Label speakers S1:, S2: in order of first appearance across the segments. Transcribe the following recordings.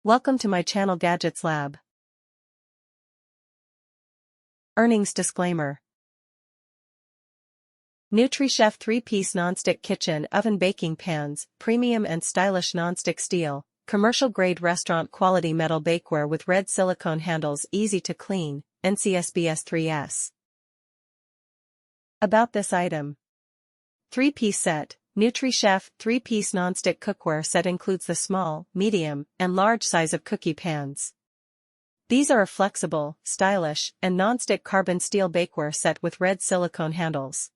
S1: Welcome to my channel Gadgets Lab. Earnings disclaimer. NutriChef 3-piece nonstick kitchen oven baking pans, premium and stylish nonstick steel, commercial-grade restaurant-quality metal bakeware with red silicone handles, easy to clean, NCSBS 3S. About this item. 3-piece set. NutriChef 3-piece nonstick cookware set includes the small, medium, and large size of cookie pans. These are a flexible, stylish, and nonstick carbon steel bakeware set with red silicone handles.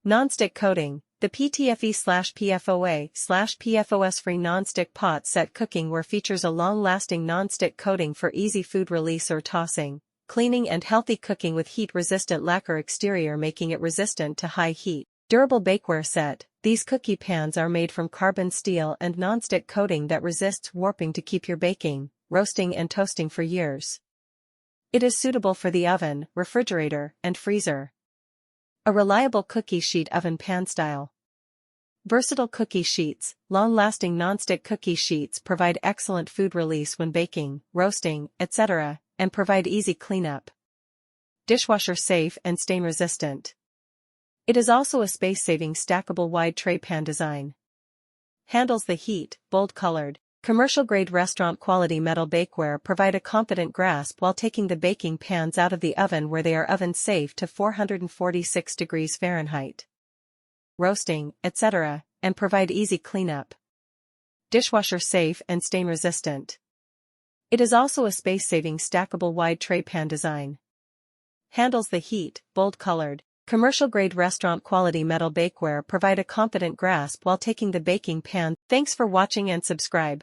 S1: Nonstick coating. The PTFE/PFOA/PFOS free nonstick pot set cookingware features a long-lasting nonstick coating for easy food release or tossing, cleaning and healthy cooking with heat-resistant lacquer exterior making it resistant to high heat. Durable bakeware set. These cookie pans are made from carbon steel and nonstick coating that resists warping to keep your baking, roasting and toasting for years. It is suitable for the oven, refrigerator, and freezer. A reliable cookie sheet oven pan style. Versatile cookie sheets. Long-lasting nonstick cookie sheets provide excellent food release when baking, roasting, etc., and provide easy cleanup. Dishwasher safe and stain resistant. It is also a space-saving stackable wide tray pan design. Handles the heat, bold-colored, commercial-grade restaurant-quality metal bakeware provide a confident grasp while taking the baking pans out of the oven where they are oven-safe to 446 degrees Fahrenheit. Roasting, etc., and provide easy cleanup. Dishwasher safe and stain-resistant. It is also a space-saving stackable wide tray pan design. Handles the heat, bold-colored, commercial-grade restaurant-quality metal bakeware provide a confident grasp while taking the baking pan. Thanks for watching and subscribe.